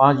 5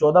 14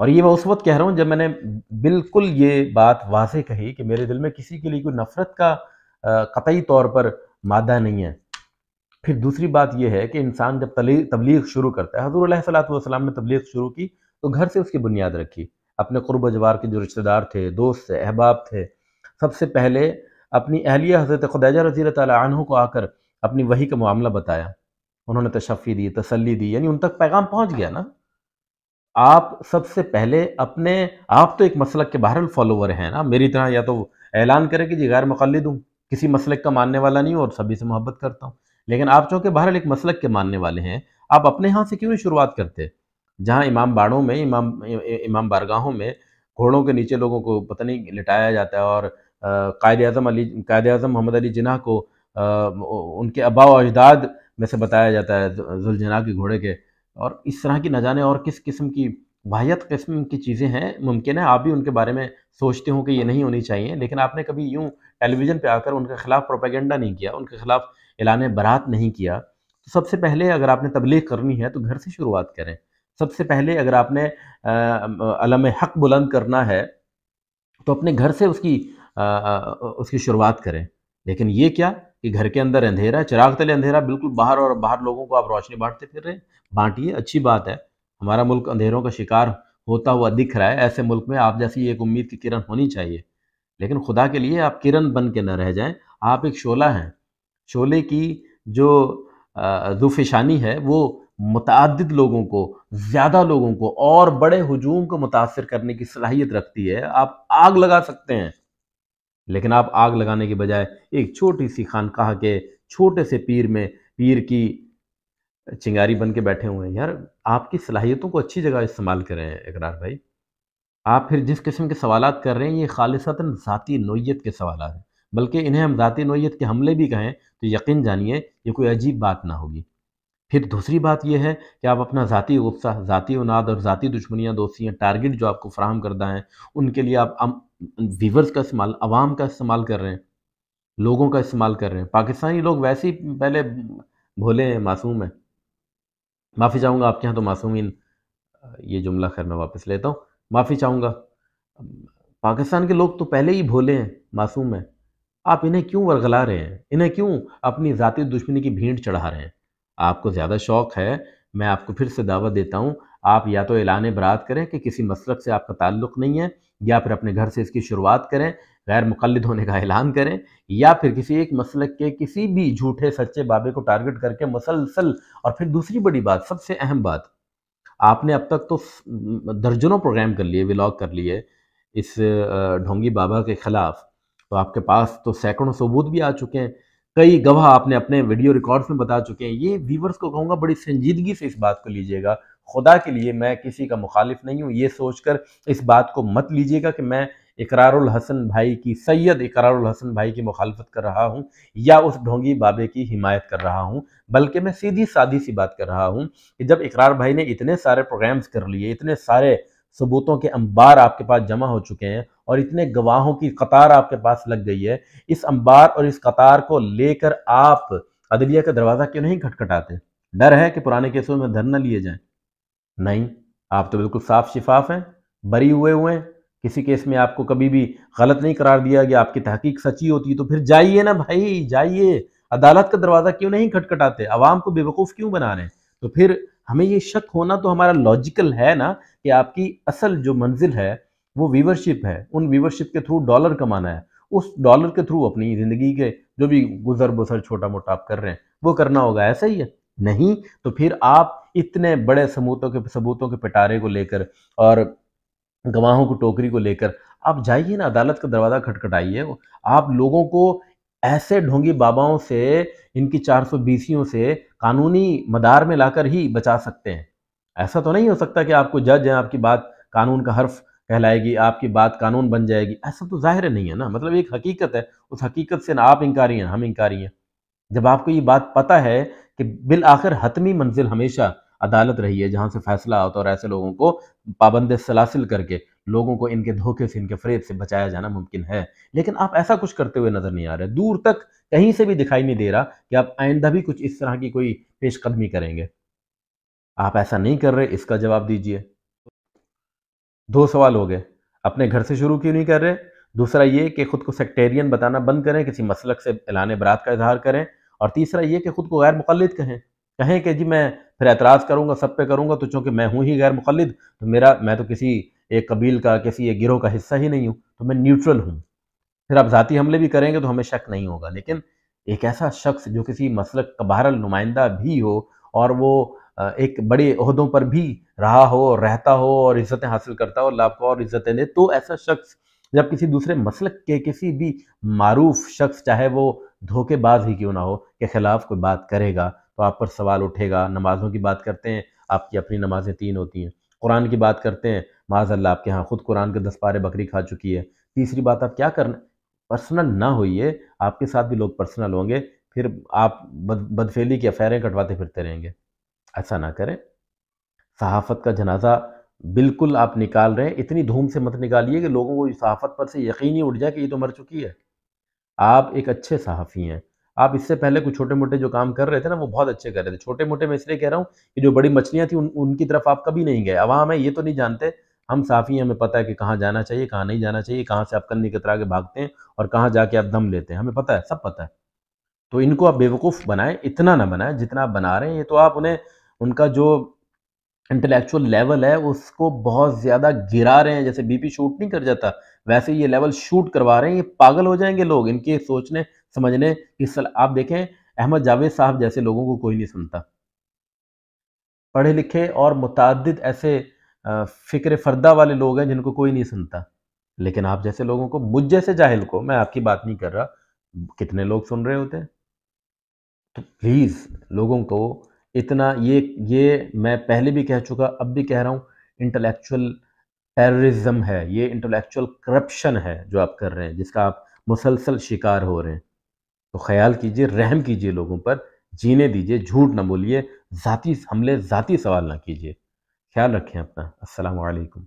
اور یہ میں اس وقت کہہ رہا ہوں جب میں نے بالکل یہ بات واضح کہی کہ میرے دل میں کسی کے لیے کوئی نفرت کا قطعی طور پر مادہ نہیں ہے۔ پھر دوسری بات یہ ہے کہ انسان جب تبلیغ شروع کرتا ہے، حضور علیہ الصلوۃ والسلام نے تبلیغ شروع کی تو گھر سے اس کی بنیاد رکھی، اپنے قرب و جوار کے جو رشتہ دار تھے، دوست تھے، احباب تھے، سب سے پہلے اپنی اہلیہ حضرت خدیجہ رضی اللہ تعالیٰ عنہ کو آ کر اپنی وحی کا معاملہ بتایا، انہوں نے تشفی دی، تسلی دی، یعنی ان تک پیغام پہنچ گیا نا۔ آپ سب سے پہلے آپ تو ایک مسلک کے بہرحال فالوور ہیں نا، میری طرح یا تو اعلان کریں کہ جی غیر مقلد ہوں، کسی مسلک کا ماننے والا نہیں ہوں اور سبھی سے محبت کرتا ہوں، لیکن آپ چونکہ بہرحال ایک مسلک کے ماننے والے ہیں، آپ اپنے ہاں سے کیوں نہیں شروعات کرتے؟ جہاں امام باڑوں میں، امام بارگاہوں میں گھوڑوں کے نیچے لوگوں کو پتہ نہیں لٹایا جاتا ہے، اور قائد اعظم محمد علی جناح کو ان کے آباء و اجداد میں سے بتایا جاتا ہے، ذوالجناح کے گھوڑے کے، اور اس طرح کی نہ جانے اور کس قسم کی واحد قسم کی چیزیں ہیں۔ ممکن ہے آپ بھی ان کے بارے میں سوچتے ہوں کہ یہ نہیں ہونی چاہیے، لیکن آپ نے کبھی یوں ٹیلی ویژن پہ آ کر ان کے خلاف پروپیگنڈا نہیں کیا، ان کے خلاف اعلان برات نہیں کیا۔ تو سب سے پہلے اگر آپ نے تبلیغ کرنی ہے تو گھر سے شروعات کریں۔ سب سے پہلے اگر آپ نے علم حق بلند کرنا ہے تو اپنے گھر سے اس کی شروعات کریں۔ لیکن یہ کیا کہ گھر کے اندر اندھیرا، چراغ تلے اندھیرا، بالکل باہر، اور باہر لوگوں کو آپ روشنی بانٹتے پھر رہے ہیں۔ بانٹیے، اچھی بات ہے، ہمارا ملک اندھیروں کا شکار ہوتا ہوا دکھ رہا ہے، ایسے ملک میں آپ جیسی ایک امید کی کرن ہونی چاہیے، لیکن خدا کے لیے آپ کرن بن کے نہ رہ جائیں، آپ ایک شعلہ ہیں۔ شعلے کی جو ذوفشانی ہے وہ متعدد لوگوں کو، زیادہ لوگوں کو اور بڑے ہجوم کو متاثر کرنے کی صلاحیت رکھتی ہے۔ آپ آگ لگا سکتے ہیں، لیکن آپ آگ لگانے کے بجائے ایک چھوٹی سی خانقاہ کے چھوٹے سے پیر کی چنگاری بن کے بیٹھے ہوئے ہیں۔ یار آپ کی صلاحیتوں کو اچھی جگہ استعمال کریں اقرار بھائی۔ آپ پھر جس قسم کے سوالات کر رہے ہیں یہ خالصتاً ذاتی نوعیت کے سوالات ہیں، بلکہ انہیں ہم ذاتی نوعیت کے حملے بھی کہیں تو یقین جانیے یہ کوئی عجیب بات نہ ہوگی۔ پھر دوسری بات یہ ہے کہ آپ اپنا ذاتی غصہ، ذاتی عناد اور ذاتی دشمنیاں، دوستیاں، ٹارگٹ جو آپ کو فراہم کردہ ہیں ان کے لیے آپ ویورز کا استعمال، عوام کا استعمال کر رہے ہیں، لوگوں کا استعمال کر رہے ہیں۔ پاکستانی لوگ ویسے ہی پہلے بھولے ہیں، معصوم ہیں۔ معافی چاہوں گا آپ کے ہاں تو معصومین، یہ جملہ خیر میں واپس لیتا ہوں، معافی چاہوں گا۔ پاکستان کے لوگ تو پہلے ہی بھولے ہیں، معصوم ہیں، آپ انہیں کیوں ورغلا رہے ہیں؟ انہیں کیوں اپنی ذاتی دشمنی کی بھینٹ چڑھا رہے ہیں؟ آپ کو زیادہ شوق ہے، میں آپ کو پھر سے دعوت دیتا ہوں، آپ یا تو اعلان برات کریں کہ کسی مسلک سے آپ کا تعلق نہیں ہے، یا پھر اپنے گھر سے اس کی شروعات کریں، غیر مقلد ہونے کا اعلان کریں، یا پھر کسی ایک مسلک کے کسی بھی جھوٹے سچے بابے کو ٹارگٹ کر کے مسلسل۔ اور پھر دوسری بڑی بات، سب سے اہم بات، آپ نے اب تک تو درجنوں پروگرام کر لیے، ولاگ کر لیے اس ڈھونگی بابا کے خلاف، تو آپ کے پاس تو سینکڑوں ثبوت بھی آ چکے ہیں، کئی گواہ آپ نے اپنے ویڈیو ریکارڈز میں بتا چکے ہیں۔ یہ ویورز کو کہوں گا بڑی سنجیدگی سے اس بات کو لیجئے گا، خدا کے لیے میں کسی کا مخالف نہیں ہوں، یہ سوچ کر اس بات کو مت لیجئے گا کہ میں اقرار الحسن بھائی کی، سید اقرار الحسن بھائی کی مخالفت کر رہا ہوں یا اس ڈھونگی بابے کی حمایت کر رہا ہوں، بلکہ میں سیدھی سادھی سی بات کر رہا ہوں کہ جب اقرار بھائی نے اتنے سارے پروگرامز کر لیے، اتنے سارے ثبوتوں کے انبار آپ کے پاس جمع ہو چکے ہیں، اور اتنے گواہوں کی قطار آپ کے پاس لگ گئی ہے، اس انبار اور اس قطار کو لے کر آپ عدلیہ کا دروازہ کیوں نہیں کھٹکھٹاتے؟ ڈر ہے کہ پرانے کیسوں میں دھر نہ لیے جائیں؟ نہیں، آپ تو بالکل صاف شفاف ہیں، بری ہوئے ہیں، کسی کیس میں آپ کو کبھی بھی غلط نہیں قرار دیا گیا، آپ کی تحقیق سچی ہوتی تو پھر جائیے نا بھائی، جائیے، عدالت کا دروازہ کیوں نہیں کھٹکھٹاتے؟ عوام کو بے وقوف کیوں بنا رہے ہیں؟ تو پھر ہمیں یہ شک ہونا تو ہمارا لاجیکل ہے نا کہ آپ کی اصل جو منزل ہے وہ ویورشپ ہے، ان ویورشپ کے تھرو ڈالر کمانا ہے، اس ڈالر کے تھرو اپنی زندگی کے جو بھی گزر بسر چھوٹا موٹا آپ کر رہے ہیں وہ کرنا ہوگا، ایسا ہی ہے؟ نہیں تو پھر آپ اتنے بڑے ثبوتوں کے پٹارے کو لے کر اور گواہوں کو ٹوکری کو لے کر آپ جائیے نا، عدالت کا دروازہ کھٹکھٹائیے، آپ لوگوں کو ایسے ڈھونگی باباؤں سے، ان کی 420 سے قانونی مدار میں لا کر ہی بچا سکتے ہیں۔ ایسا تو نہیں ہو سکتا کہ آپ کو جج ہیں، آپ کی بات قانون کا حرف کہلائے گی، آپ کی بات قانون بن جائے گی، ایسا تو ظاہر نہیں ہے نا، مطلب ایک حقیقت ہے، اس حقیقت سے نہ آپ انکاری ہیں ہم انکاری ہیں۔ جب آپ کو یہ بات پتہ ہے کہ بالآخر حتمی منزل ہمیشہ عدالت رہی ہے جہاں سے فیصلہ ہوتا، اور ایسے لوگوں کو پابند سلاسل کر کے لوگوں کو ان کے دھوکے سے، ان کے فریب سے بچایا جانا ممکن ہے، لیکن آپ ایسا کچھ کرتے ہوئے نظر نہیں آ رہے، دور تک کہیں سے بھی دکھائی نہیں دے رہا کہ آپ آئندہ بھی کچھ اس طرح کی کوئی پیش قدمی کریں گے۔ آپ ایسا نہیں کر رہے، اس کا جواب دیجئے۔ دو سوال ہو گئے، اپنے گھر سے شروع کیوں نہیں کر رہے؟ دوسرا یہ کہ خود کو سیکٹیرین بتانا بند کریں، کسی مسلک سے اعلان برات کا اظہار کریں، اور تیسرا یہ کہ خود کو غیر مقلد کہیں کہ جی میں پھر اعتراض کروں گا، سب پہ کروں گا، تو چونکہ میں ہوں ہی غیر مقلد، تو میں تو کسی ایک قبیل کا، کسی ایک گروہ کا حصہ ہی نہیں ہوں، تو میں نیوٹرل ہوں۔ پھر آپ ذاتی حملے بھی کریں گے تو ہمیں شک نہیں ہوگا، لیکن ایک ایسا شخص جو کسی مسلک کا بہرحال نمائندہ بھی ہو، اور وہ ایک بڑے عہدوں پر بھی رہا ہو اور رہتا ہو اور عزتیں حاصل کرتا ہو، اللہ آپ کو اور عزتیں دے، تو ایسا شخص جب کسی دوسرے مسلک کے کسی بھی معروف شخص، چاہے وہ دھوکے باز ہی کیوں نہ ہو، کے خلاف کوئی بات کرے گا تو آپ پر سوال اٹھے گا۔ نمازوں کی بات کرتے ہیں، آپ کی اپنی نمازیں 3 ہوتی ہیں۔ قرآن کی بات کرتے ہیں، معاذ اللہ آپ کے ہاں خود قرآن کے 10 پارے بکری کھا چکی ہے۔ تیسری بات، آپ کیا کرنا، پرسنل نہ ہوئیے، آپ کے ساتھ بھی لوگ پرسنل ہوں گے، پھر آپ بدفعلی کی افیریں کٹواتے پھرتے رہیں گے۔ ایسا نہ کریں۔ صحافت کا جنازہ بالکل آپ نکال رہے ہیں، اتنی دھوم سے مت نکالیے کہ لوگوں کو صحافت پر سے یقین ہی اٹھ جائے کہ یہ تو مر چکی ہے۔ آپ ایک اچھے صحافی ہیں، آپ اس سے پہلے کچھ چھوٹے موٹے جو کام کر رہے تھے نا، وہ بہت اچھے کر رہے تھے۔ چھوٹے موٹے میں اس لیے کہہ رہا ہوں کہ جو بڑی مچھلیاں تھیں ان کی طرف آپ کبھی نہیں گئے۔ عوام ہے یہ تو نہیں جانتے، ہم صحافی ہیں، ہمیں پتہ ہے کہ کہاں جانا چاہیے، کہاں نہیں جانا چاہیے، کہاں سے آپ کنی کترا کے بھاگتے ہیں اور کہاں جا کے آپ دم لیتے ہیں، ہمیں پتہ ہے، سب پتہ ہے۔ تو ان کو آپ بیوقوف بنائیں، اتنا نہ بنائیں جتنا آپ بنا رہے ہیں۔ یہ تو آپ انہیں، ان کا جو انٹلیکچول لیول ہے اس کو بہت زیادہ گرا رہے ہیں، جیسے بی پی شوٹ نہیں کر جاتا ویسے یہ لیول شوٹ کروا رہے ہیں۔ یہ پاگل ہو جائیں گے لوگ، ان کے سوچنے سمجھنے آپ دیکھیں احمد جاوید صاحب جیسے لوگوں کو کوئی نہیں سنتا، پڑھے لکھے اور متعدد ایسے فکر فردہ والے لوگ ہیں جن کو کوئی نہیں سنتا، لیکن آپ جیسے لوگوں کو، مجھ جیسے جاہل کو، میں آپ کی بات نہیں کر رہا، کتنے لوگ سن رہے ہوتے ہیں۔ تو پلیز لوگوں کو اتنا، یہ میں پہلے بھی کہہ چکا، اب بھی کہہ رہا ہوں، انٹلیکچول ٹیررزم ہے، یہ انٹلیکچول کرپشن ہے جو آپ کر رہے ہیں، جس کا آپ مسلسل شکار ہو رہے ہیں۔ تو خیال کیجئے، رحم کیجئے لوگوں پر، جینے دیجئے، جھوٹ نہ بولیے، ذاتی حملے، ذاتی سوال نہ کیجئے۔ خیال رکھیں اپنا۔ السلام علیکم۔